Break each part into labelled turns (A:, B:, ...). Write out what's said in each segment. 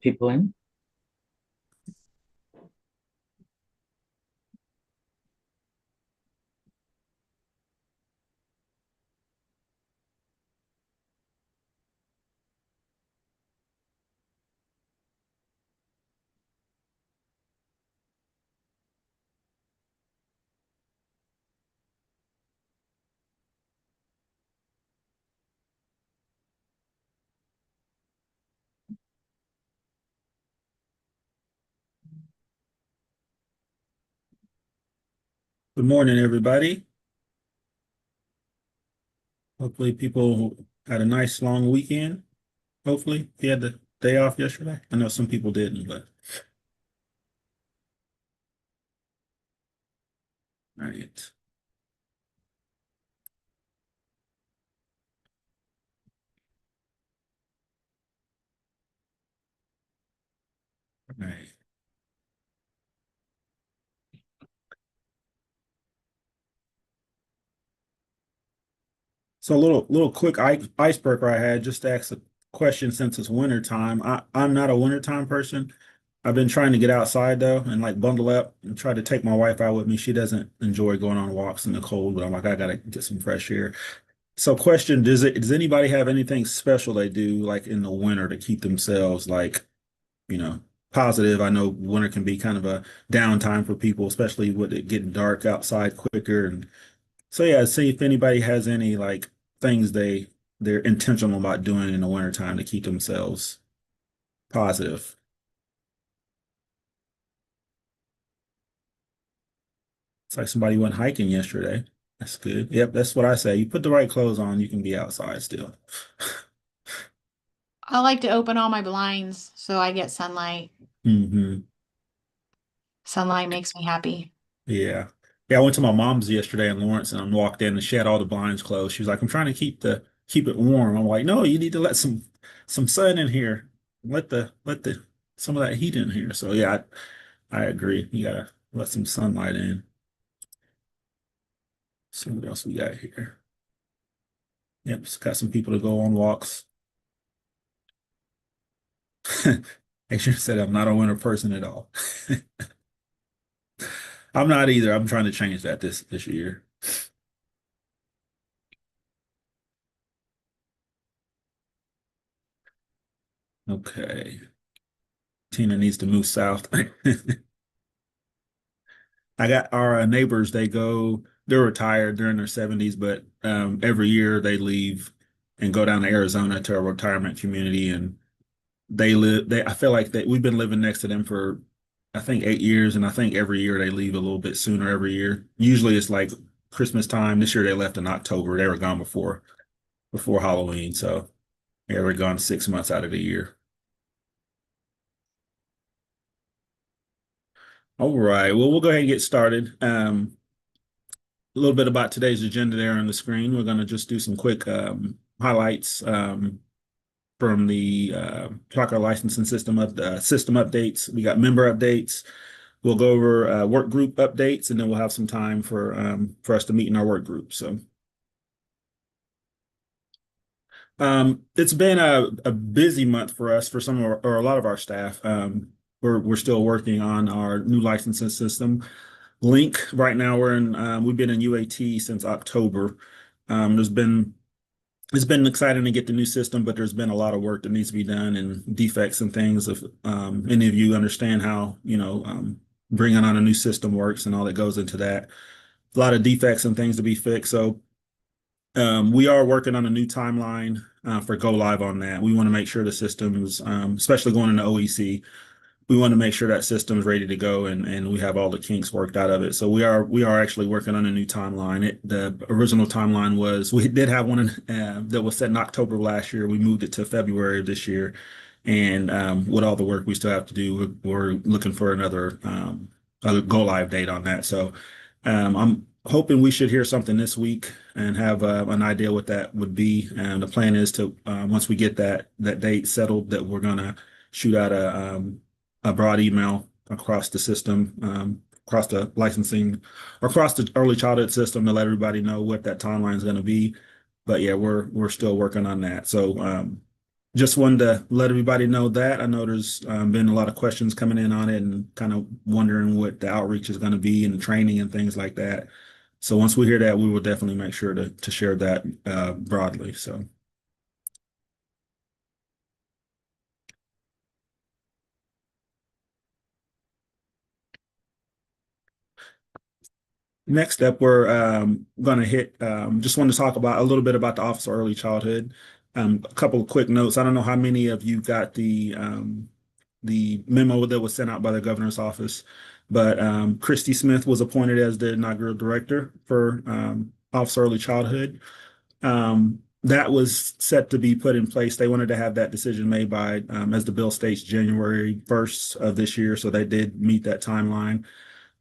A: people in.
B: Good morning, everybody. Hopefully, people had a nice long weekend. Hopefully, you had the day off yesterday. I know some people didn't, but all right. All right. So, a little quick icebreaker I had just to ask a question since it's winter time. I'm not a wintertime person. I've been trying to get outside though and like bundle up and try to take my wife out with me. She doesn't enjoy going on walks in the cold, but I'm like, I gotta get some fresh air. So question, does anybody have anything special they do like in the winter to keep themselves like you know, positive? I know winter can be kind of a downtime for people, especially with it getting dark outside quicker. And so yeah, see if anybody has any like things they're intentional about doing in the wintertime to keep themselves positive. It's like somebody went hiking yesterday. That's good. Yep, that's what I say. You put the right clothes on, you can be outside still.
C: I like to open all my blinds so I get sunlight.
B: hmm
C: Sunlight makes me happy.
B: Yeah. Yeah, I went to my mom's yesterday in Lawrence and I walked in and she had all the blinds closed. She was like, I'm trying to keep it warm. I'm like, no, you need to let some sun in here. Let the some of that heat in here. So yeah, I agree. You gotta let some sunlight in. See what else we got here. Yep, it's got some people to go on walks. Adrian said I'm not a winter person at all. I'm not either. I'm trying to change that this year. Okay. Tina needs to move south. I got our neighbors, they're retired, they're in their 70s, but every year they leave and go down to Arizona to a retirement community. And I feel like we've been living next to them for, I think, 8 years. And I think every year they leave a little bit sooner every year. Usually it's like Christmas time. This year they left in October. They were gone before Halloween. So yeah, we're gone 6 months out of the year. All right. Well, we'll go ahead and get started. A little bit about today's agenda there on the screen. We're going to just do some quick highlights from the tracker licensing system of the system updates. We got member updates. We'll go over work group updates, and then we'll have some time for us to meet in our work group. So it's been a busy month for us for some of or a lot of our staff. We're still working on our new licensing system. Link right now we've been in UAT since October. There's been It's been exciting to get the new system, but there's been a lot of work that needs to be done and defects and things. If any of you understand how bringing on a new system works and all that goes into that, a lot of defects and things to be fixed. So we are working on a new timeline for go live on that. We want to make sure the system is, especially going into OEC, we want to make sure that system is ready to go and we have all the kinks worked out of it. So we are actually working on a new timeline. The original timeline was we did have one that was set in October last year. We moved it to February of this year, and with all the work we still have to do, we're looking for a go live date on that. So I'm hoping we should hear something this week and have an idea what that would be. And the plan is to once we get that date settled, that we're gonna shoot out a broad email across the system, across the licensing, across the early childhood system to let everybody know what that timeline is going to be. But yeah, we're still working on that. So just wanted to let everybody know that. I know there's been a lot of questions coming in on it and kind of wondering what the outreach is going to be and the training and things like that. So once we hear that, we will definitely make sure to share that broadly. So next up, we're going to hit. Just want to talk about a little bit about the Office of Early Childhood. A couple of quick notes. I don't know how many of you got the memo that was sent out by the governor's office, but Christy Smith was appointed as the inaugural director for Office of Early Childhood. That was set to be put in place. They wanted to have that decision made by, as the bill states, January 1st of this year. So they did meet that timeline.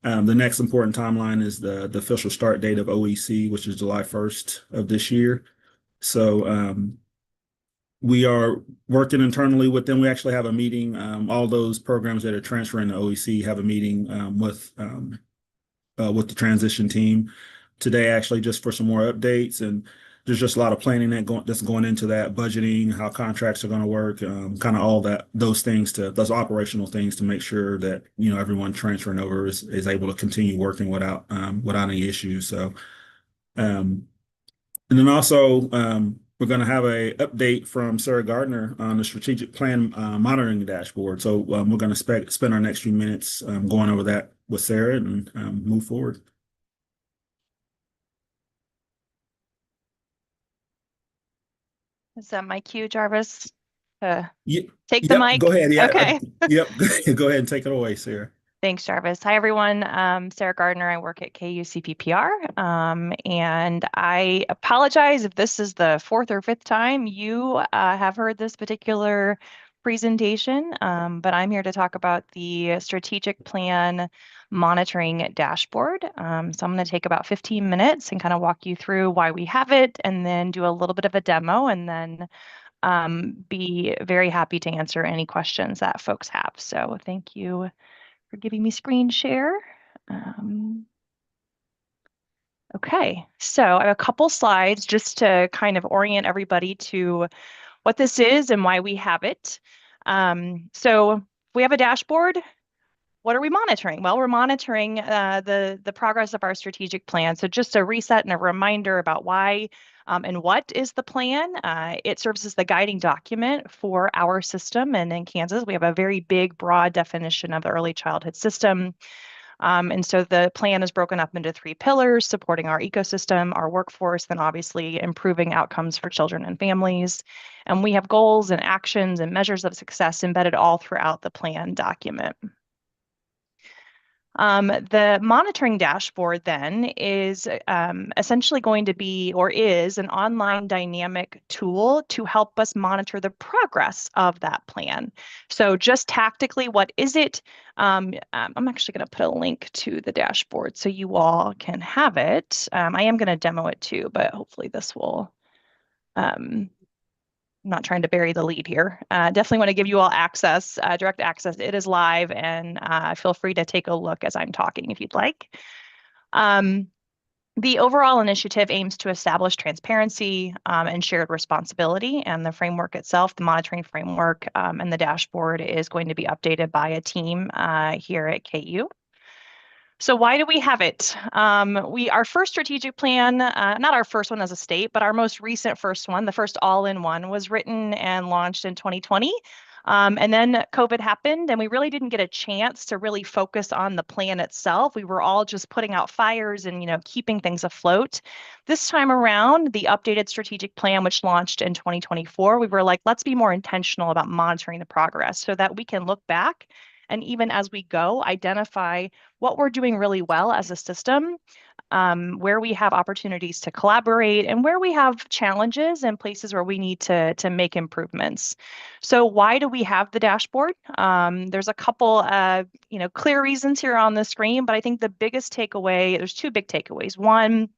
B: The next important timeline is the official start date of OEC, which is July 1st of this year. So we are working internally with them. We actually have a meeting. All those programs that are transferring to OEC have a meeting with the transition team today, actually, just for some more updates. And there's just a lot of planning that's going into that, budgeting, how contracts are going to work, kind of all those things those operational things to make sure that, everyone transferring over is able to continue working without any issues. So, um, and then also, we're going to have a update from Sarah Gardner on the strategic plan monitoring dashboard. So we're going to spend our next few minutes going over that with Sarah and move forward.
A: Is that my cue, Jarvis? To
B: Ye-
A: take the
B: Yep, go
A: mic?
B: ahead. Yeah,
A: Okay.
B: yep. Go ahead and take it away, Sarah.
A: Thanks, Jarvis. Hi, everyone. Sarah Gardner. I work at KUCPPR. And I apologize if this is the fourth or fifth time you have heard this particular presentation, but I'm here to talk about the strategic plan monitoring dashboard. So I'm going to take about 15 minutes and kind of walk you through why we have it, and then do a little bit of a demo, and then be very happy to answer any questions that folks have. So thank you for giving me screen share. Okay, so I have a couple slides just to kind of orient everybody to what this is and why we have it. So we have a dashboard. What are we monitoring? Well, we're monitoring the progress of our strategic plan. So just a reset and a reminder about why and what is the plan. It serves as the guiding document for our system. And in Kansas, we have a very big, broad definition of the early childhood system. And so the plan is broken up into three pillars: supporting our ecosystem, our workforce, then obviously improving outcomes for children and families. And we have goals and actions and measures of success embedded all throughout the plan document. The monitoring dashboard then is essentially going to be, or is, an online dynamic tool to help us monitor the progress of that plan. So just tactically, what is it? I'm actually going to put a link to the dashboard so you all can have it. I am going to demo it too, but hopefully this will I'm not trying to bury the lead here. Definitely want to give you all access, direct access. It is live, and feel free to take a look as I'm talking if you'd like. The overall initiative aims to establish transparency and shared responsibility, and the framework itself, the monitoring framework, and the dashboard is going to be updated by a team here at KU. So why do we have it? Our first strategic plan, not our first one as a state, but our most recent first one, the first all-in-one, was written and launched in 2020. And then COVID happened, and we really didn't get a chance to really focus on the plan itself. We were all just putting out fires and, keeping things afloat. This time around, the updated strategic plan, which launched in 2024, we were like, let's be more intentional about monitoring the progress so that we can look back and, even as we go, identify what we're doing really well as a system, where we have opportunities to collaborate, and where we have challenges and places where we need to make improvements. So why do we have the dashboard? There's a couple clear reasons here on the screen, but I think the biggest takeaway, there's two big takeaways. One,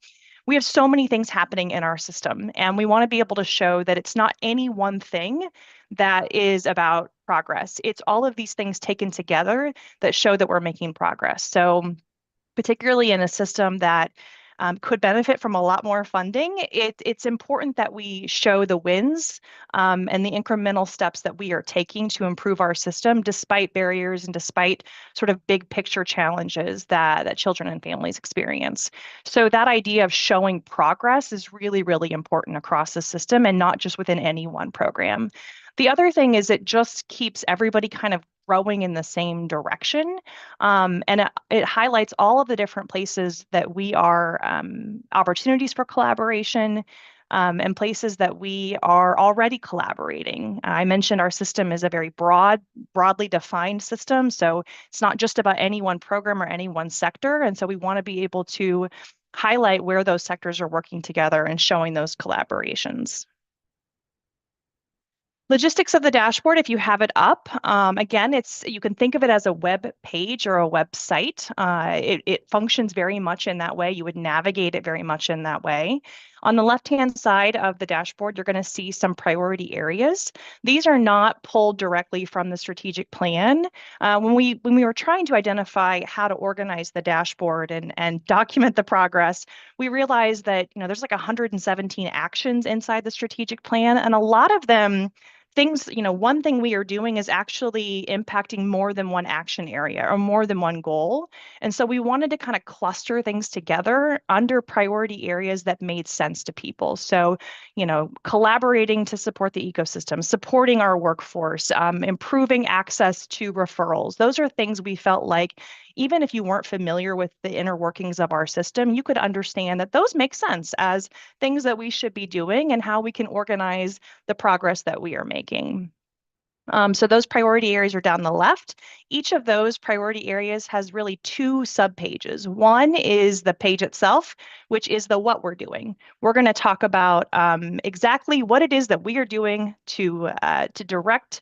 A: we have so many things happening in our system, and we want to be able to show that it's not any one thing that is about progress. It's all of these things taken together that show that we're making progress. So particularly in a system that could benefit from a lot more funding. It's important that we show the wins and the incremental steps that we are taking to improve our system, despite barriers and despite sort of big picture challenges that children and families experience. So that idea of showing progress is really, really important across the system and not just within any one program. The other thing is it just keeps everybody kind of growing in the same direction. And it highlights all of the different places that we are opportunities for collaboration and places that we are already collaborating. I mentioned our system is a very broadly defined system. So it's not just about any one program or any one sector. And so we want to be able to highlight where those sectors are working together and showing those collaborations. Logistics of the dashboard, if you have it up, again, you can think of it as a web page or a website. It functions very much in that way. You would navigate it very much in that way. On the left-hand side of the dashboard, you're going to see some priority areas. These are not pulled directly from the strategic plan. When we were trying to identify how to organize the dashboard and document the progress, we realized that there's like 117 actions inside the strategic plan, and a lot of them one thing we are doing is actually impacting more than one action area or more than one goal. And so we wanted to kind of cluster things together under priority areas that made sense to people. So, collaborating to support the ecosystem, supporting our workforce, improving access to referrals. Those are things we felt like even if you weren't familiar with the inner workings of our system, you could understand that those make sense as things that we should be doing and how we can organize the progress that we are making. So those priority areas are down the left. Each of those priority areas has really two subpages. One is the page itself, which is the what we're doing. We're going to talk about exactly what it is that we are doing to direct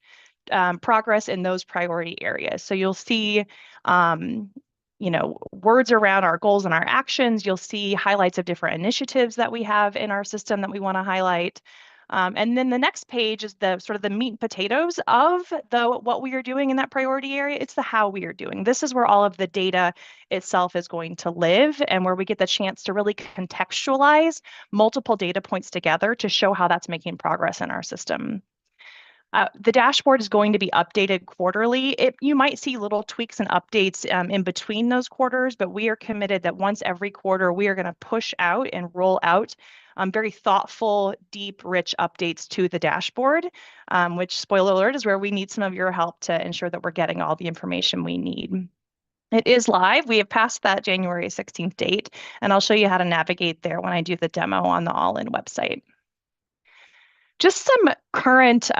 A: progress in those priority areas. So you'll see words around our goals and our actions. You'll see highlights of different initiatives that we have in our system that we want to highlight. And then the next page is the sort of the meat and potatoes of what we are doing in that priority area. It's the how we are doing. This is where all of the data itself is going to live and where we get the chance to really contextualize multiple data points together to show how that's making progress in our system. The dashboard is going to be updated quarterly. You might see little tweaks and updates in between those quarters, but we are committed that once every quarter, we are going to push out and roll out very thoughtful, deep, rich updates to the dashboard, which, spoiler alert, is where we need some of your help to ensure that we're getting all the information we need. It is live. We have passed that January 16th date, and I'll show you how to navigate there when I do the demo on the All In website. Just some current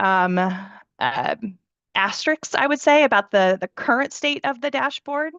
A: asterisks, I would say, about the current state of the dashboard.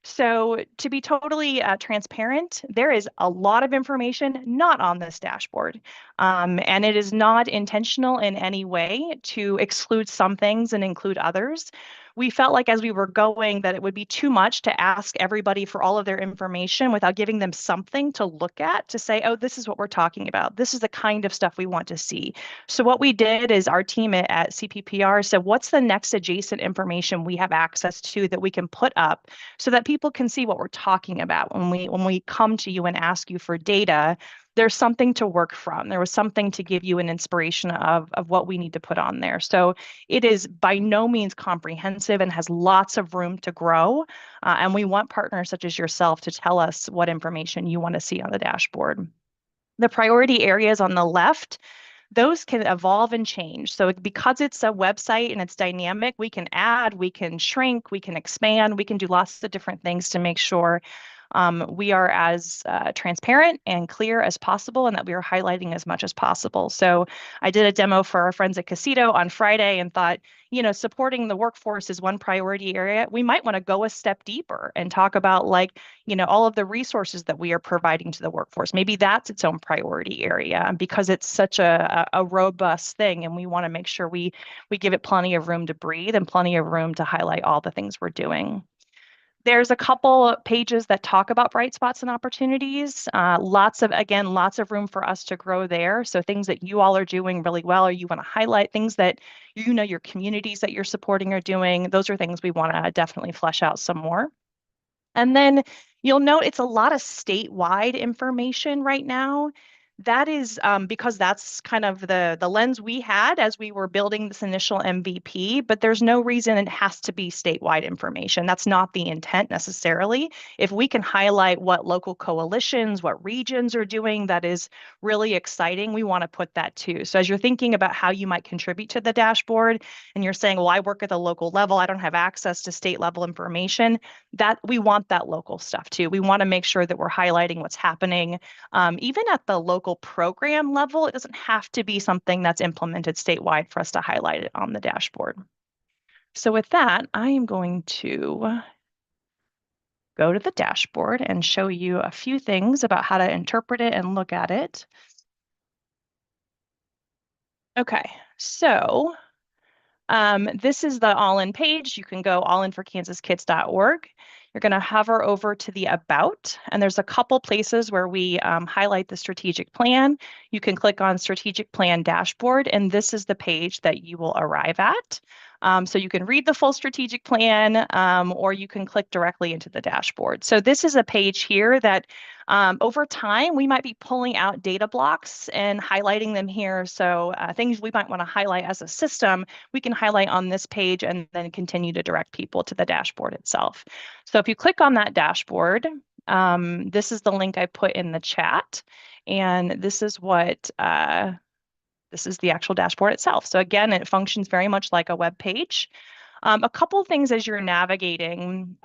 A: So to be totally transparent, there is a lot of information not on this dashboard. And it is not intentional in any way to exclude some things and include others. We felt like as we were going that it would be too much to ask everybody for all of their information without giving them something to look at to say, oh, this is what we're talking about. This is the kind of stuff we want to see. So what we did is our team at CPPR said, what's the next adjacent information we have access to that we can put up so that people can see what we're talking about when we come to you and ask you for data? There's something to work from. There was something to give you an inspiration of what we need to put on there. So it is by no means comprehensive and has lots of room to grow. And we want partners such as yourself to tell us what information you want to see on the dashboard. The priority areas on the left, those can evolve and change. So because it's a website and it's dynamic, we can add, we can shrink, we can expand, we can do lots of different things to make sure we are as transparent and clear as possible and that we are highlighting as much as possible. So I did a demo for our friends at Casito on Friday and thought, supporting the workforce is one priority area. We might want to go a step deeper and talk about all of the resources that we are providing to the workforce. Maybe that's its own priority area because it's such a robust thing and we want to make sure we give it plenty of room to breathe and plenty of room to highlight all the things we're doing. There's a couple pages that talk about bright spots and opportunities. Lots of room for us to grow there. So things that you all are doing really well, or you want to highlight things that your communities that you're supporting are doing. Those are things we want to definitely flesh out some more. And then, You'll note it's a lot of statewide information right now. That is because that's kind of the lens we had as we were building this initial MVP, but there's no reason it has to be statewide information. That's not the intent necessarily. If we can highlight what local coalitions, what regions are doing that is really exciting, we want to put that too. So as you're thinking about how you might contribute to the dashboard and you're saying, well, I work at the local level, I don't have access to state level information, that we want that local stuff too. We want to make sure that we're highlighting what's happening. Even at the local program level, it doesn't have to be something that's implemented statewide for us to highlight it on the dashboard. So with that, I am going to go to the dashboard and show you a few things about how to interpret it and look at it. Okay, so this is the all-in page. You can go allinforkansaskids.org. You're going to hover over to the About, and there's a couple places where we highlight the strategic plan. You can click on Strategic Plan Dashboard, and this is the page that you will arrive at. So you can read the full strategic plan, or you can click directly into the dashboard. So this is a page here that over time, we might be pulling out data blocks and highlighting them here. So things we might want to highlight as a system, we can highlight on this page and then continue to direct people to the dashboard itself. So if you click on that dashboard, this is the link I put in the chat. And this is what this is the actual dashboard itself. So again, it functions very much like a web page. A couple of things as you're navigating.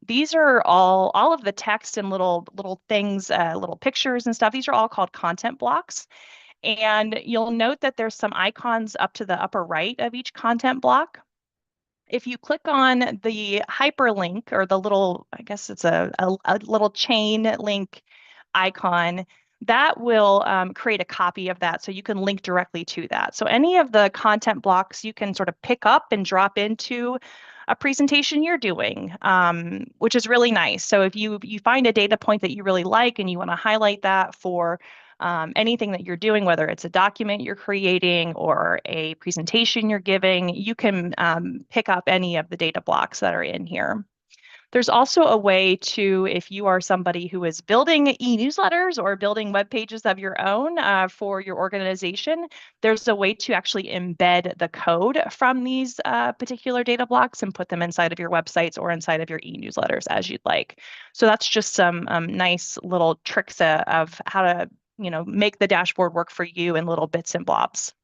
A: These are all of the text and little things, little pictures and stuff. These are all called content blocks. And you'll note that there's some icons up to the upper right of each content block. If you click on the hyperlink or the little, I guess it's a little chain link icon, that will create a copy of that so you can link directly to that. So any of the content blocks you can sort of pick up and drop into a presentation you're doing, which is really nice. So if you find a data point that you really like and you want to highlight that for anything that you're doing, whether it's a document you're creating or a presentation you're giving, you can pick up any of the data blocks that are in here. There's also a way to, if you are somebody who is building e-newsletters or building web pages of your own for your organization, there's a way to actually embed the code from these particular data blocks and put them inside of your websites or inside of your e-newsletters as you'd like. So that's just some nice little tricks of how to make the dashboard work for you in little bits and blobs.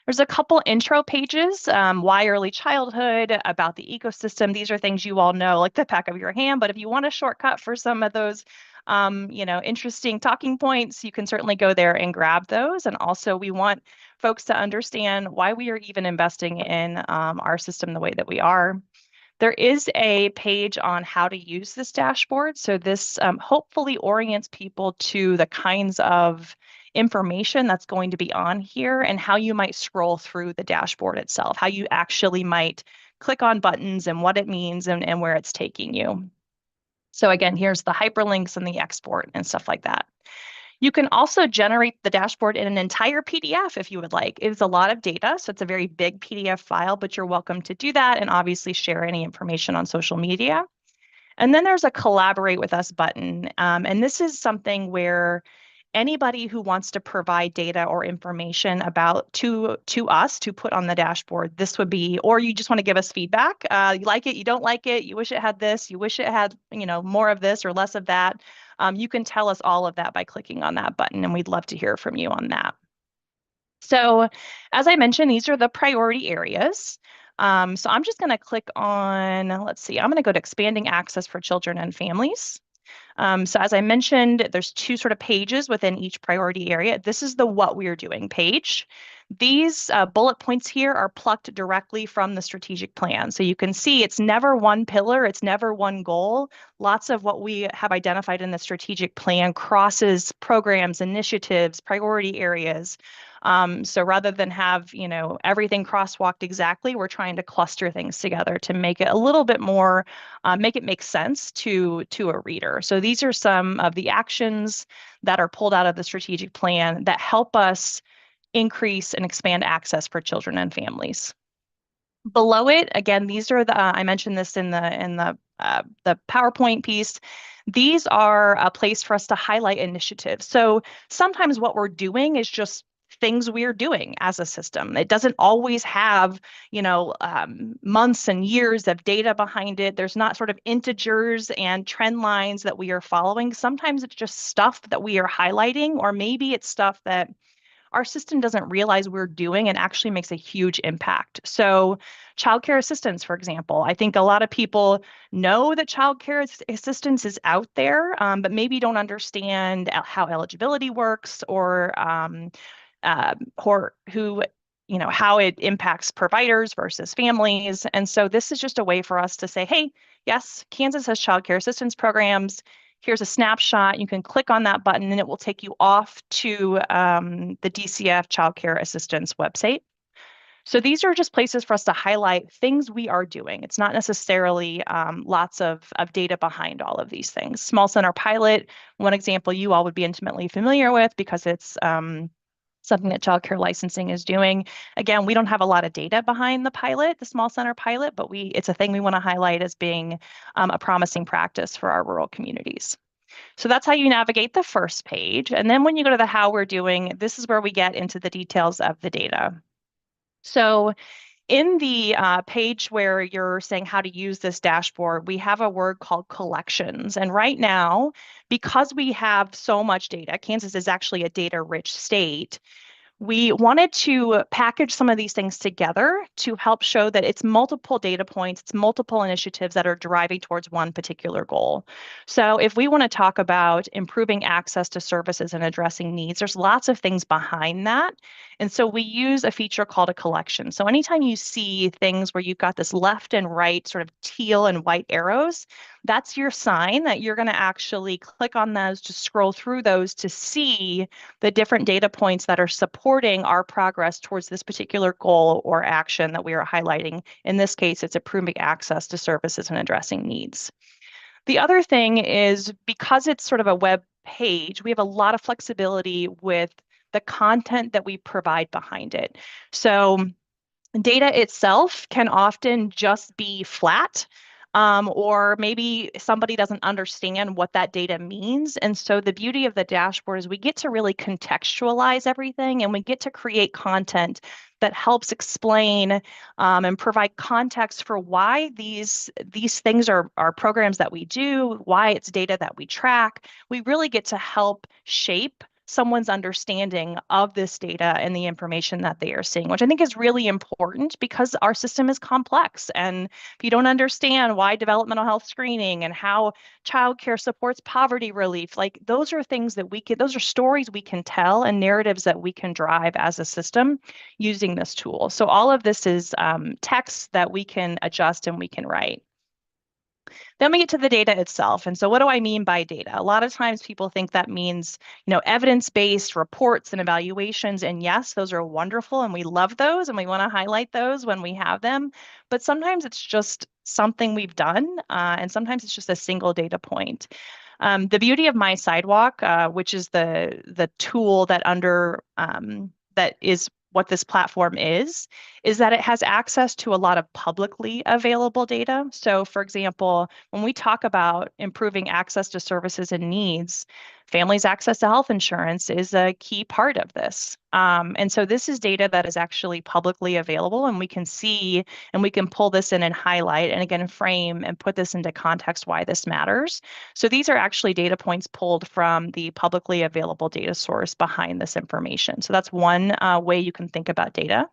A: There's a couple intro pages, why early childhood, about the ecosystem. These are things you all know like the back of your hand, but if you want a shortcut for some of those, interesting talking points, you can certainly go there and grab those. And also we want folks to understand why we are even investing in our system the way that we are. There is a page on how to use this dashboard. So this hopefully orients people to the kinds of information that's going to be on here and how you might scroll through the dashboard itself, how you actually might click on buttons and what it means and where it's taking you. So again, here's the hyperlinks and the export and stuff like that. You can also generate the dashboard in an entire PDF if you would like. It's a lot of data, so it's a very big PDF file, but you're welcome to do that and obviously share any information on social media. And then there's a collaborate with us button. And this is something where anybody who wants to provide data or information about to us to put on the dashboard, this would be, or you just want to give us feedback. You like it, you don't like it, you wish it had this, you wish it had, more of this or less of that. You can tell us all of that by clicking on that button, and we'd love to hear from you on that. So as I mentioned, these are the priority areas. So I'm just going to click on, let's see, I'm going to go to expanding access for children and families. So as I mentioned, there's two sort of pages within each priority area. This is the what we're doing page. These bullet points here are plucked directly from the strategic plan. So you can see it's never one pillar, it's never one goal. Lots of what we have identified in the strategic plan crosses programs, initiatives, priority areas. So rather than have, everything crosswalked exactly, we're trying to cluster things together to make it a little bit more, make it make sense to a reader. So these are some of the actions that are pulled out of the strategic plan that help us increase and expand access for children and families. Below it, again, these are the, I mentioned this in the the PowerPoint piece. These are a place for us to highlight initiatives. So sometimes what we're doing is just things we're doing as a system. It doesn't always have, months and years of data behind it. There's not sort of integers and trend lines that we are following. Sometimes it's just stuff that we are highlighting, or maybe it's stuff that our system doesn't realize we're doing and actually makes a huge impact. So childcare assistance, for example, I think a lot of people know that childcare assistance is out there, but maybe don't understand how eligibility works, or how it impacts providers versus families. And so this is just a way for us to say, hey, yes, Kansas has childcare assistance programs. Here's a snapshot. You can click on that button and it will take you off to the DCF childcare assistance website. So these are just places for us to highlight things we are doing. It's not necessarily lots of data behind all of these things. Small center pilot, one example you all would be intimately familiar with because it's something that childcare licensing is doing. Again, we don't have a lot of data behind the pilot, the small center pilot, but it's a thing we want to highlight as being a promising practice for our rural communities. So that's how you navigate the first page. And then when you go to the how we're doing, this is where we get into the details of the data. So in the page where you're saying how to use this dashboard, we have a word called collections. And right now, because we have so much data, Kansas is actually a data-rich state. We wanted to package some of these things together to help show that it's multiple data points, it's multiple initiatives that are driving towards one particular goal. So if we want to talk about improving access to services and addressing needs, there's lots of things behind that. And so we use a feature called a collection. So anytime you see things where you've got this left and right sort of teal and white arrows, that's your sign that you're going to actually click on those to scroll through those to see the different data points that are supporting our progress towards this particular goal or action that we are highlighting. In this case, it's improving access to services and addressing needs. The other thing is, because it's sort of a web page, we have a lot of flexibility with the content that we provide behind it. So data itself can often just be flat, or maybe somebody doesn't understand what that data means. And so the beauty of the dashboard is we get to really contextualize everything, and we get to create content that helps explain and provide context for why these things are programs that we do, why it's data that we track. We really get to help shape someone's understanding of this data and the information that they are seeing, which I think is really important because our system is complex. And if you don't understand why developmental health screening and how childcare supports poverty relief, like those are things that those are stories we can tell and narratives that we can drive as a system using this tool. So all of this is text that we can adjust and we can write. Then we get to the data itself. And so what do I mean by data? A lot of times people think that means, evidence-based reports and evaluations. And yes, those are wonderful and we love those and we want to highlight those when we have them. But sometimes it's just something we've done, and sometimes it's just a single data point. The beauty of My Sidewalk, which is the tool that is what this platform is that it has access to a lot of publicly available data. So for example, when we talk about improving access to services and needs, families' access to health insurance is a key part of this. And so this is data that is actually publicly available, and we can see and we can pull this in and highlight and again frame and put this into context why this matters. So these are actually data points pulled from the publicly available data source behind this information. So that's one way you can think about data.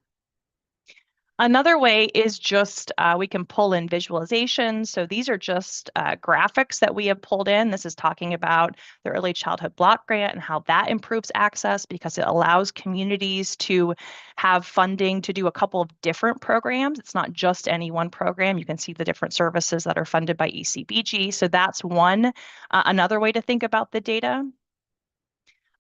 A: Another way is just we can pull in visualizations. So these are just graphics that we have pulled in. This is talking about the Early Childhood Block Grant and how that improves access because it allows communities to have funding to do a couple of different programs. It's not just any one program. You can see the different services that are funded by ECBG. So that's another way to think about the data.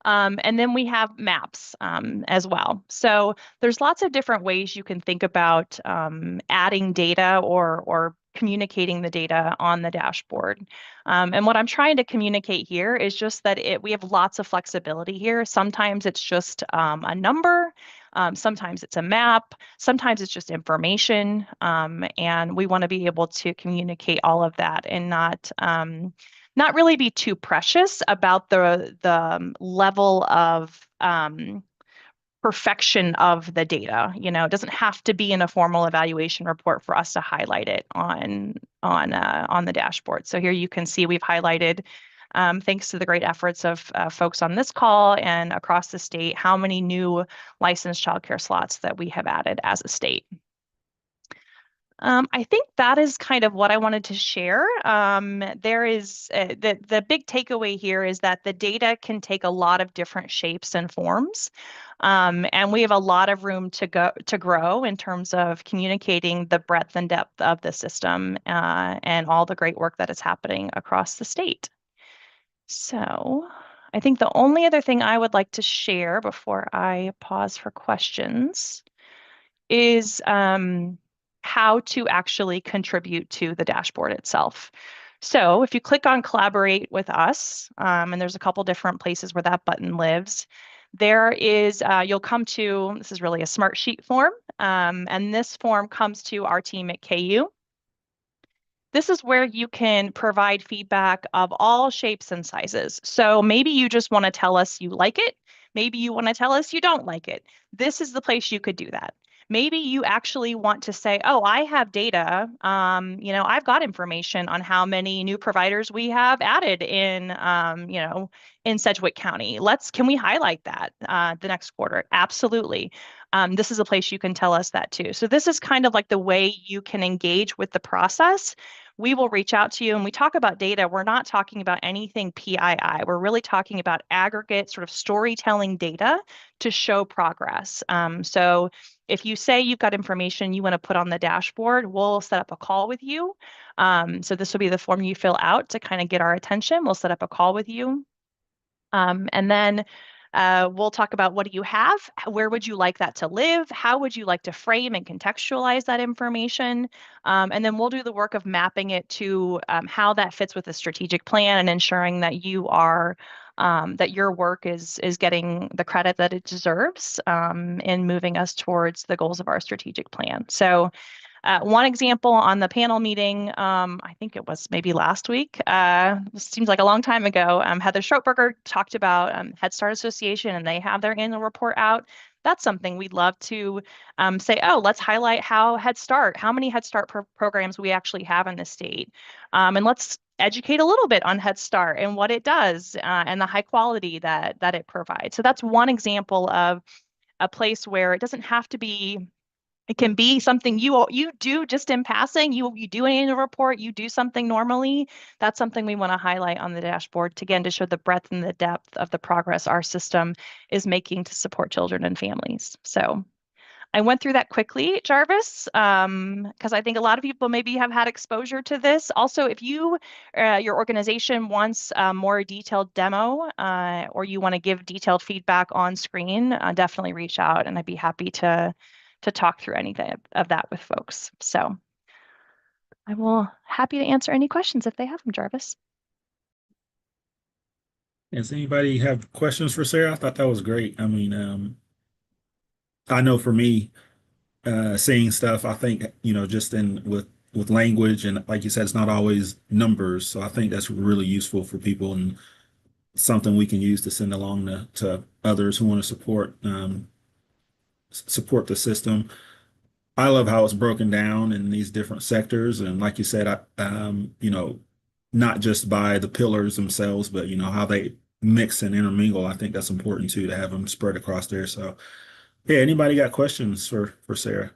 A: And then we have maps as well. So there's lots of different ways you can think about adding data or communicating the data on the dashboard. And what I'm trying to communicate here is just that we have lots of flexibility here. Sometimes it's just a number. Sometimes it's a map, sometimes it's just information. And we want to be able to communicate all of that and not really be too precious about the level of perfection of the data. It doesn't have to be in a formal evaluation report for us to highlight it on the dashboard. So here you can see we've highlighted, thanks to the great efforts of folks on this call and across the state, how many new licensed childcare slots that we have added as a state. I think that is kind of what I wanted to share. There is the big takeaway here is that the data can take a lot of different shapes and forms, and we have a lot of room to grow in terms of communicating the breadth and depth of the system and all the great work that is happening across the state. So I think the only other thing I would like to share before I pause for questions is how to actually contribute to the dashboard itself. So if you click on Collaborate with Us, and there's a couple different places where that button lives, there is, you'll come to, this is really a smart sheet form, and this form comes to our team at KU. This is where you can provide feedback of all shapes and sizes. So maybe you just want to tell us you like it. Maybe you want to tell us you don't like it. This is the place you could do that. Maybe you actually want to say, oh, I have data. I've got information on how many new providers we have added in Sedgwick County. Can we highlight that the next quarter? Absolutely. This is a place you can tell us that too. So this is kind of like the way you can engage with the process. We will reach out to you and we talk about data. We're not talking about anything PII. We're really talking about aggregate sort of storytelling data to show progress. So if you say you've got information you want to put on the dashboard, we'll set up a call with you. So this will be the form you fill out to kind of get our attention. We'll set up a call with you. And then we'll talk about what do you have? Where would you like that to live? How would you like to frame and contextualize that information? And then we'll do the work of mapping it to how that fits with the strategic plan and ensuring that that your work is getting the credit that it deserves in moving us towards the goals of our strategic plan. So one example on the panel meeting, I think it was maybe last week, seems like a long time ago, Heather Schroepberger talked about Head Start Association, and they have their annual report out. That's something we'd love to say, oh, let's highlight how many Head Start programs we actually have in the state. And let's educate a little bit on Head Start and what it does and the high quality that it provides. So that's one example of a place where it doesn't have to be. It can be something you do just in passing. You do an annual report, you do something normally. That's something we want to highlight on the dashboard to show the breadth and the depth of the progress our system is making to support children and families. So I went through that quickly, Jarvis, because I think a lot of people maybe have had exposure to this. Also, if your organization wants a more detailed demo or you want to give detailed feedback on screen, definitely reach out and I'd be happy to talk through anything of that with folks. So I will happy to answer any questions if they have them, Jarvis.
B: Does anybody have questions for Sarah? I thought that was great. I mean, I know for me, seeing stuff, I think, just with language and like you said, it's not always numbers. So I think that's really useful for people and something we can use to send along to others who want to support the system. I love how it's broken down in these different sectors. And like you said, not just by the pillars themselves, but how they mix and intermingle. I think that's important too, to have them spread across there. So yeah, anybody got questions for Sarah?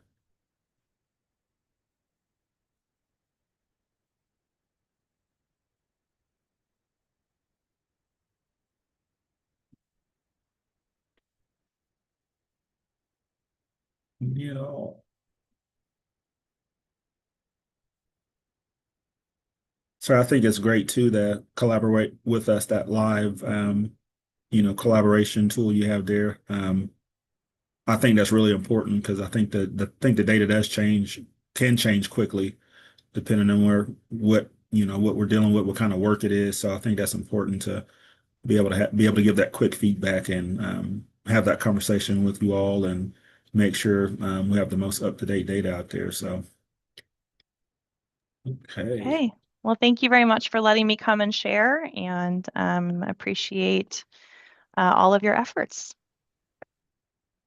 B: Yeah. So I think it's great too to collaborate with us, that live collaboration tool you have there. I think that's really important because I think the data can change quickly depending on what we're dealing with, what kind of work it is. So I think that's important to be able to give that quick feedback and have that conversation with you all and make sure we have the most up-to-date data out there. So, okay.
A: Okay. Well, thank you very much for letting me come and share, and appreciate all of your efforts.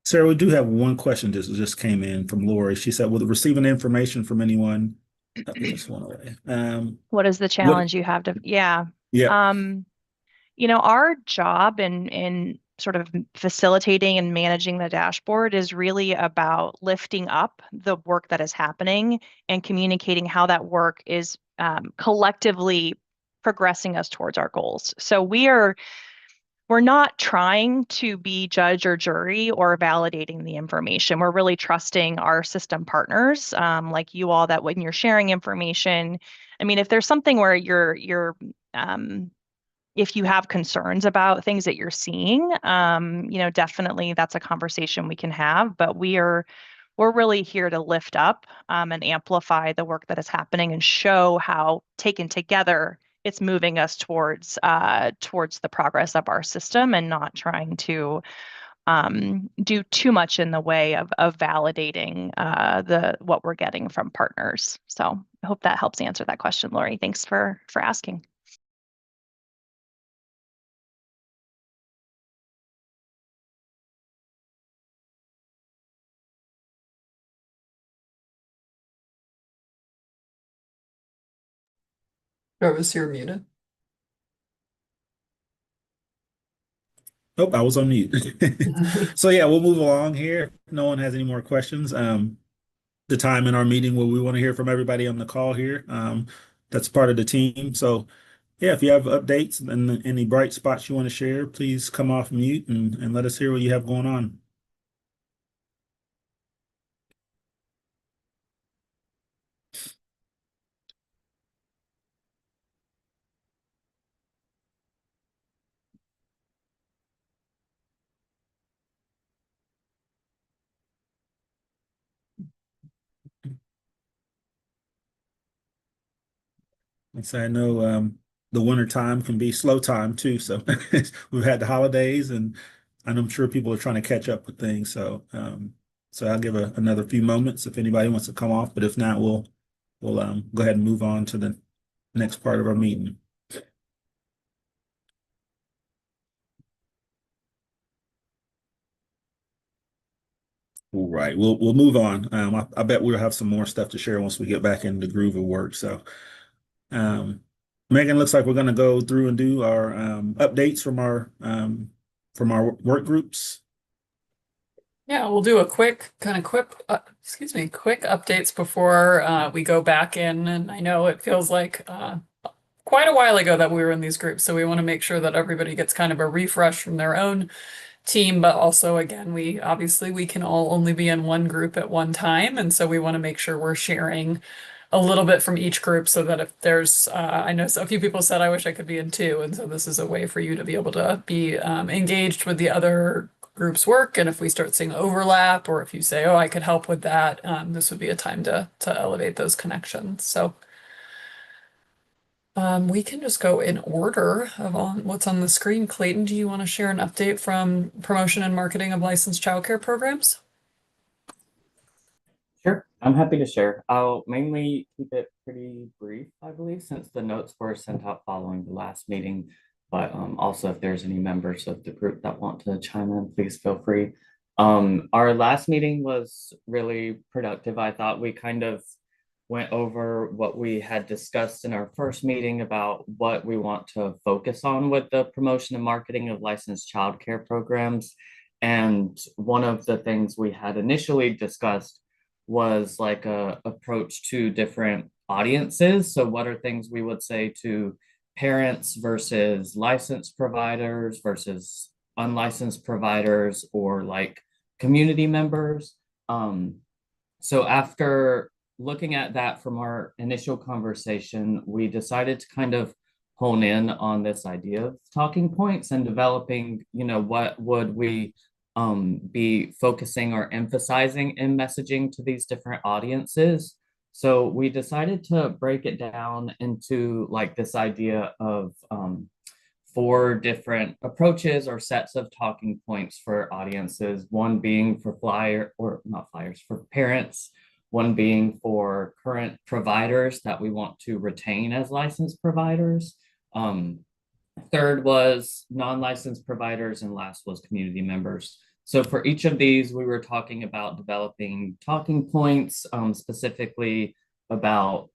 B: Sarah, we do have one question that just came in from Lori. She said, "With receiving information from anyone," it just went away.
A: What is the
B: What?
A: challenge you have to, yeah.
B: Yeah.
A: Our job in sort of facilitating and managing the dashboard is really about lifting up the work that is happening and communicating how that work is collectively progressing us towards our goals. So we're not trying to be judge or jury or validating the information. We're really trusting our system partners, like you all, that when you're sharing information, I mean, if there's something where if you have concerns about things that you're seeing, definitely that's a conversation we can have. But we're really here to lift up and amplify the work that is happening and show how taken together it's moving us towards the progress of our system, and not trying to do too much in the way of validating the what we're getting from partners. So I hope that helps answer that question, Lori. Thanks for asking.
D: Travis, you're muted.
B: Oh, I was on mute. So yeah, we'll move along here. If no one has any more questions. The time in our meeting where we want to hear from everybody on the call here. That's part of the team. So yeah, if you have updates and any bright spots you want to share, please come off mute and let us hear what you have going on. And so I know the winter time can be slow time too. So we've had the holidays and I'm sure people are trying to catch up with things. So so I'll give another few moments if anybody wants to come off, but if not, we'll go ahead and move on to the next part of our meeting. All right, we'll move on. I bet we'll have some more stuff to share once we get back in the groove of work. So Megan, looks like we're going to go through and do our updates from our work groups.
D: Yeah, we'll do a quick quick updates before we go back in. And I know it feels like quite a while ago that we were in these groups, so we want to make sure that everybody gets kind of a refresh from their own team, but also again, we can all only be in one group at one time, and so we want to make sure we're sharing a little bit from each group so that if there's I know a few people said I wish I could be in two, and so this is a way for you to be able to be engaged with the other group's work, and if we start seeing overlap, or if you say, oh, I could help with that, this would be a time to elevate those connections. So we can just go in order of what's on the screen. Clayton, do you want to share an update from promotion and marketing of licensed childcare programs?
E: Sure, I'm happy to share. I'll mainly keep it pretty brief, I believe, since the notes were sent out following the last meeting. But also, if there's any members of the group that want to chime in, please feel free. Our last meeting was really productive. I thought we kind of went over what we had discussed in our first meeting about what we want to focus on with the promotion and marketing of licensed childcare programs. And one of the things we had initially discussed was like a approach to different audiences. So what are things we would say to parents versus licensed providers versus unlicensed providers, or like community members? So after looking at that from our initial conversation, we decided to kind of hone in on this idea of talking points and developing, what would we be focusing or emphasizing in messaging to these different audiences. So we decided to break it down into like this idea of four different approaches or sets of talking points for audiences, one being for for parents, one being for current providers that we want to retain as licensed providers. Third was non-licensed providers, and last was community members. So for each of these, we were talking about developing talking points, specifically about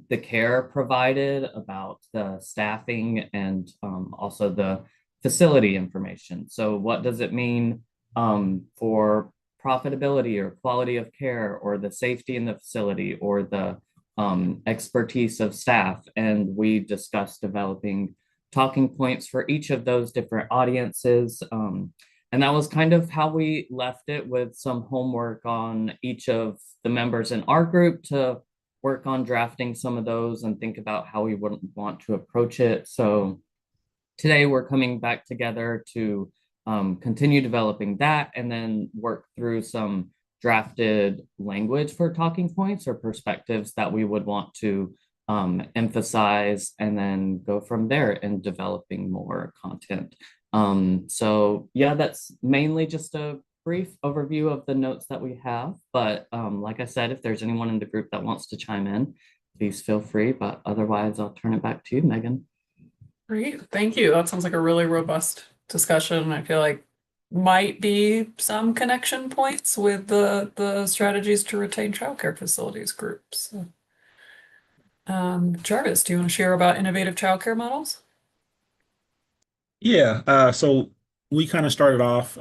E: the care provided, about the staffing, and also the facility information. So what does it mean for profitability or quality of care, or the safety in the facility, or the expertise of staff? And we discussed developing talking points for each of those different audiences. And that was kind of how we left it, with some homework on each of the members in our group to work on drafting some of those and think about how we would want to approach it. So today we're coming back together to continue developing that, and then work through some drafted language for talking points or perspectives that we would want to emphasize, and then go from there in developing more content. So yeah, that's mainly just a brief overview of the notes that we have. But like I said, if there's anyone in the group that wants to chime in, please feel free. But otherwise, I'll turn it back to you, Megan.
D: Great, thank you. That sounds like a really robust discussion. I feel like might be some connection points with the strategies to retain childcare facilities groups. Jarvis, do you want to share about innovative childcare models?
B: Yeah, so we kind of started off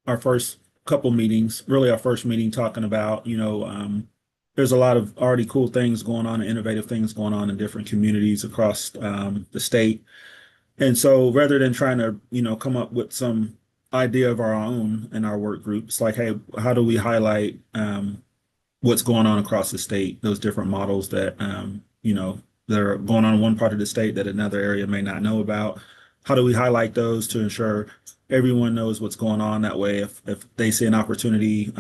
B: our first couple meetings, really our first meeting, talking about, there's a lot of already cool things going on and innovative things going on in different communities across the state. And so rather than trying to, come up with some idea of our own in our work groups, like, hey, how do we highlight what's going on across the state, those different models that, that are going on in one part of the state that another area may not know about? How do we highlight those to ensure everyone knows what's going on? That way, if they see an opportunity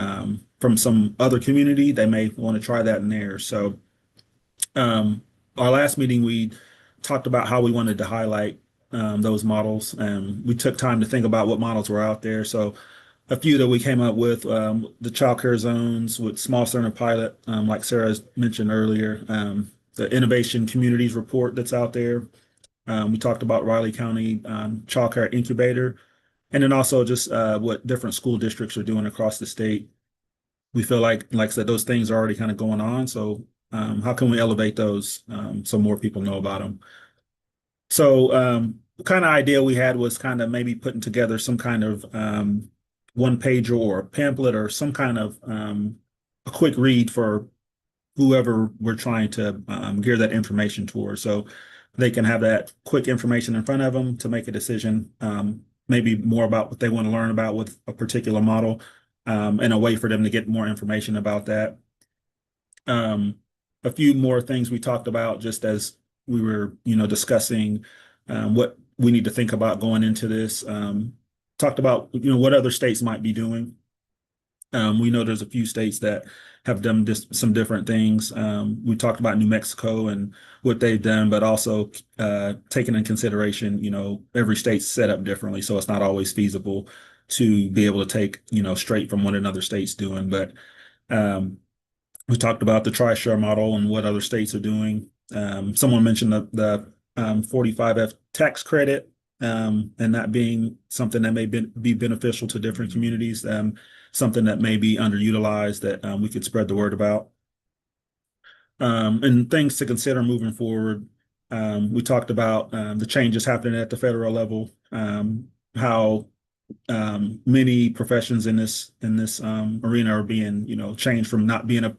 B: from some other community, they may want to try that in theirs. So our last meeting, we talked about how we wanted to highlight those models, and we took time to think about what models were out there. So a few that we came up with, the childcare zones with small center pilot, like Sarah mentioned earlier, the innovation communities report that's out there. We talked about Riley County childcare incubator, and then also just what different school districts are doing across the state. We feel like I said, those things are already kind of going on. So how can we elevate those so more people know about them? So the kind of idea we had was kind of maybe putting together some kind of one pager or a pamphlet or some kind of a quick read for whoever we're trying to gear that information towards. So they can have that quick information in front of them to make a decision, maybe more about what they want to learn about with a particular model, and a way for them to get more information about that. A few more things we talked about just as we were, discussing what we need to think about going into this. Talked about, what other states might be doing. We know there's a few states that have done some different things. We talked about New Mexico and what they've done, but also taking in consideration, every state's set up differently, so it's not always feasible to be able to take, straight from what another state's doing. But we talked about the tri-share model and what other states are doing. Someone mentioned the 45F tax credit, and that being something that may be beneficial to different communities, something that may be underutilized that we could spread the word about. And things to consider moving forward. We talked about the changes happening at the federal level, how many professions in this arena are being, changed from not being a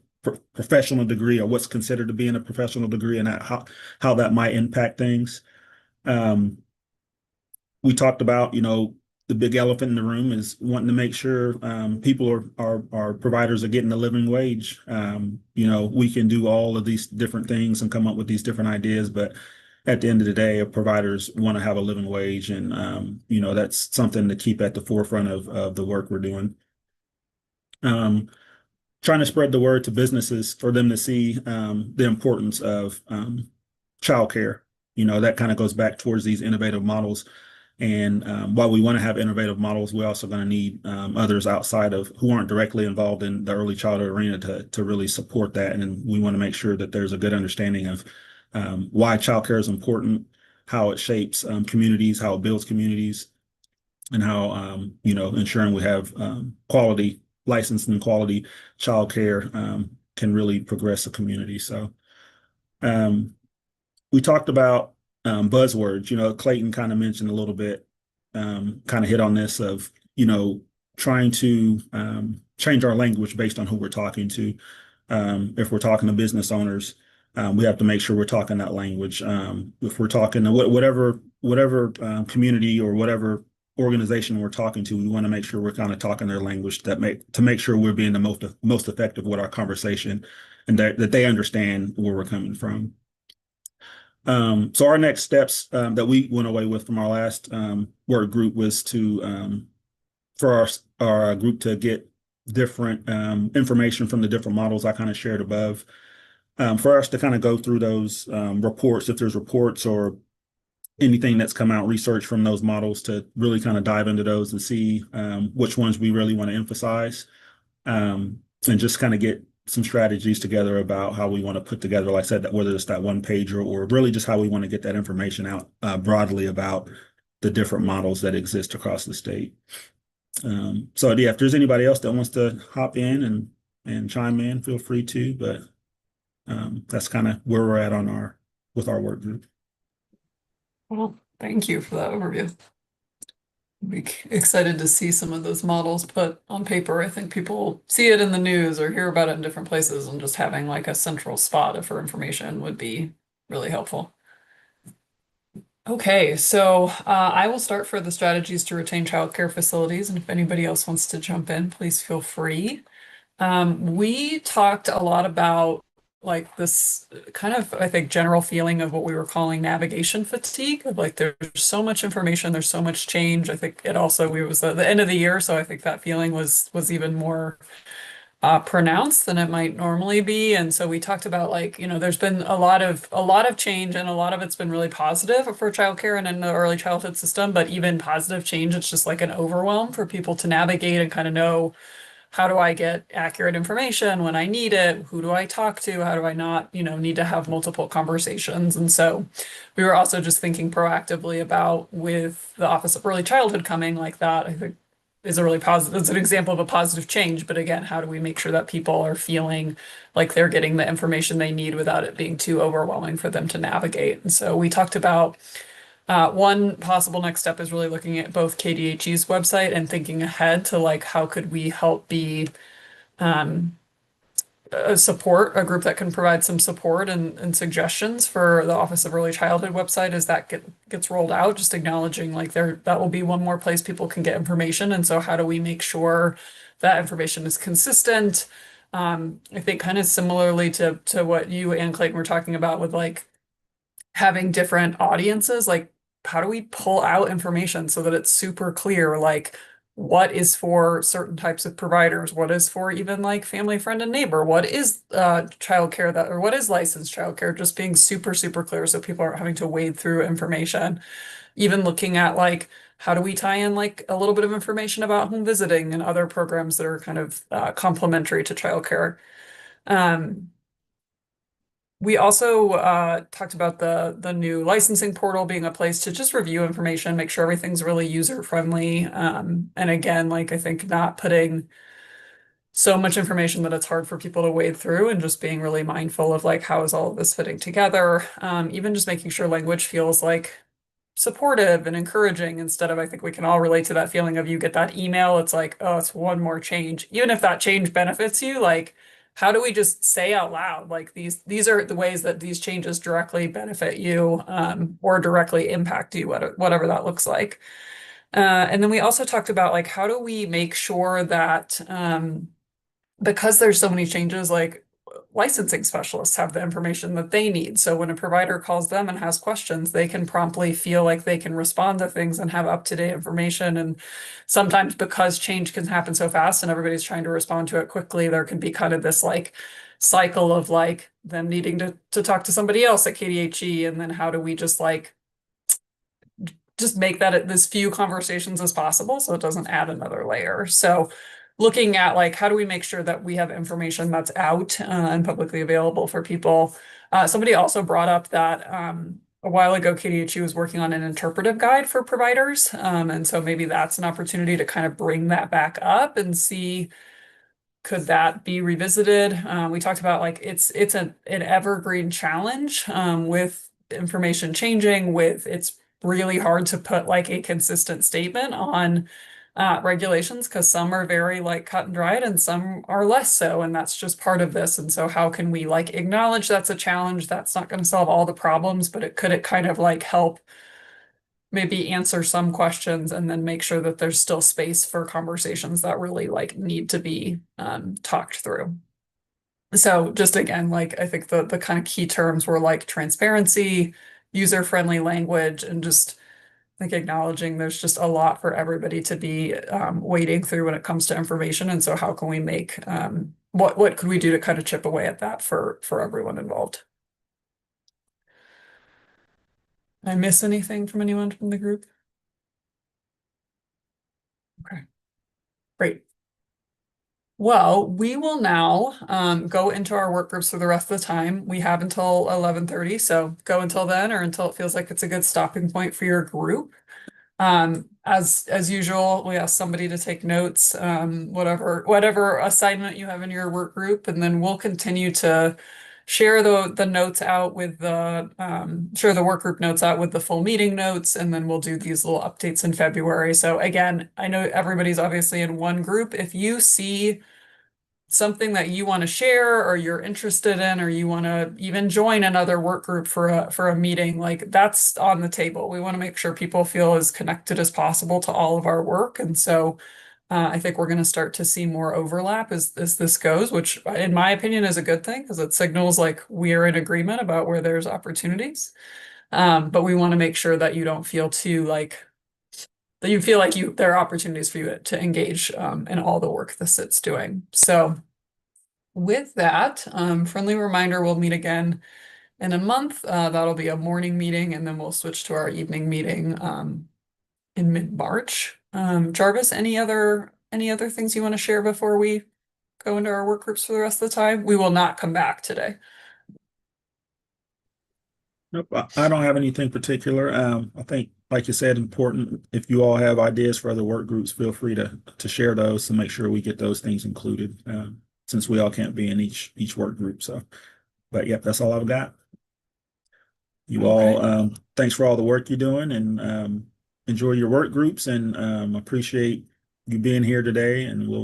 B: professional degree, or what's considered to being a professional degree, and how that might impact things. We talked about, the big elephant in the room is wanting to make sure people our providers are getting a living wage. We can do all of these different things and come up with these different ideas, but at the end of the day, providers want to have a living wage, and that's something to keep at the forefront of the work we're doing. Trying to spread the word to businesses for them to see the importance of childcare That kind of goes back towards these innovative models. And while we want to have innovative models, we're also going to need others outside of who aren't directly involved in the early childhood arena to really support that. And we want to make sure that there's a good understanding of why childcare is important, how it shapes communities, how it builds communities, and how ensuring we have quality licensed and quality childcare can really progress a community. So we talked about buzzwords. Clayton kind of mentioned a little bit, kind of hit on this of trying to change our language based on who we're talking to. If we're talking to business owners, we have to make sure we're talking that language. If we're talking to whatever community or whatever organization we're talking to, we want to make sure we're kind of talking their language to make sure we're being the most effective with our conversation, and that they understand where we're coming from. So our next steps that we went away with from our last work group was for our group to get different information from the different models I kind of shared above. For us to kind of go through those reports, if there's reports or anything that's come out, research from those models, to really kind of dive into those and see which ones we really want to emphasize, and just kind of get some strategies together about how we want to put together, like I said, that whether it's that one pager or really just how we want to get that information out broadly about the different models that exist across the state. So yeah, if there's anybody else that wants to hop in and chime in, feel free to, but that's kind of where we're at with our work group.
D: Well, thank you for that overview. Be excited to see some of those models put on paper. I think people see it in the news or hear about it in different places, and just having like a central spot for information would be really helpful. Okay, so I will start for the strategies to retain childcare facilities, and if anybody else wants to jump in, please feel free. We talked a lot about like this kind of, I think, general feeling of what we were calling navigation fatigue, of like there's so much information, there's so much change. I think it was the end of the year, so I think that feeling was even more pronounced than it might normally be. And so we talked about like, there's been a lot of change, and a lot of it's been really positive for childcare and in the early childhood system, but even positive change, it's just like an overwhelm for people to navigate and kind of know, how do I get accurate information when I need it? Who do I talk to? How do I not, need to have multiple conversations? And so we were also just thinking proactively about, with the Office of Early Childhood coming, like that, I think is a really positive, it's an example of a positive change. But again, how do we make sure that people are feeling like they're getting the information they need without it being too overwhelming for them to navigate? And so we talked about one possible next step is really looking at both KDHE's website and thinking ahead to like, how could we help be a group that can provide some support and suggestions for the Office of Early Childhood website as that gets rolled out, just acknowledging like that will be one more place people can get information. And so how do we make sure that information is consistent? I think kind of similarly to what you and Clayton were talking about with like having different audiences, like how do we pull out information so that it's super clear, like what is for certain types of providers, what is for even like family, friend, and neighbor, what is childcare or what is licensed childcare, just being super, super clear so people aren't having to wade through information. Even looking at like, how do we tie in like a little bit of information about home visiting and other programs that are kind of complementary to childcare. We also talked about the new licensing portal being a place to just review information, make sure everything's really user friendly. And again, like I think not putting so much information that it's hard for people to wade through, and just being really mindful of like, how is all of this fitting together? Even just making sure language feels like supportive and encouraging, instead of, I think we can all relate to that feeling of, you get that email, it's like, oh, it's one more change. Even if that change benefits you, like, how do we just say out loud, like these are the ways that these changes directly benefit you, or directly impact you, whatever that looks like. And then we also talked about like, how do we make sure that because there's so many changes, like licensing specialists have the information that they need. So when a provider calls them and has questions, they can promptly feel like they can respond to things and have up-to-date information. And sometimes because change can happen so fast and everybody's trying to respond to it quickly, there can be kind of this like cycle of like them needing to talk to somebody else at KDHE, and then how do we just like just make that as few conversations as possible so it doesn't add another layer. So looking at like how do we make sure that we have information that's out and publicly available for people. Somebody also brought up that a while ago KDHE was working on an interpretive guide for providers, and so maybe that's an opportunity to kind of bring that back up and see, could that be revisited? We talked about like it's an evergreen challenge with information changing, with it's really hard to put like a consistent statement on regulations because some are very like cut and dried and some are less so, and that's just part of this. And so how can we like acknowledge that's a challenge? That's not going to solve all the problems, but it kind of like help maybe answer some questions and then make sure that there's still space for conversations that really like need to be talked through. So just again, like I think the kind of key terms were like transparency, user-friendly language, and just like acknowledging there's just a lot for everybody to be wading through when it comes to information. And so how can we make what could we do to kind of chip away at that for everyone involved? Did I miss anything from anyone from the group? Okay, great. Well, we will now go into our work groups for the rest of the time. We have until 11:30, so go until then or until it feels like it's a good stopping point for your group. As usual, we ask somebody to take notes, whatever assignment you have in your work group, and then we'll continue to share the notes out with share the work group notes out with the full meeting notes, and then we'll do these little updates in February. So again, I know everybody's obviously in one group. If you see something that you want to share or you're interested in, or you want to even join another work group for a meeting, like that's on the table. We want to make sure people feel as connected as possible to all of our work. And so I think we're going to start to see more overlap as this goes, which in my opinion is a good thing because it signals like we're in agreement about where there's opportunities. But we want to make sure that you don't feel too like that you feel like there are opportunities for you to engage in all the work the CCSIT's doing. So with that, friendly reminder, we'll meet again in a month. That'll be a morning meeting, and then we'll switch to our evening meeting in mid-March. Jarvis, any other things you want to share before we go into our work groups for the rest of the time? We will not come back today.
B: Nope, I don't have anything particular. I think, like you said, important. If you all have ideas for other work groups, feel free to share those to make sure we get those things included. Since we all can't be in each work group. So, but yeah, that's all I've got. You all, thanks for all the work you're doing, and enjoy your work groups, and appreciate you being here today. And we'll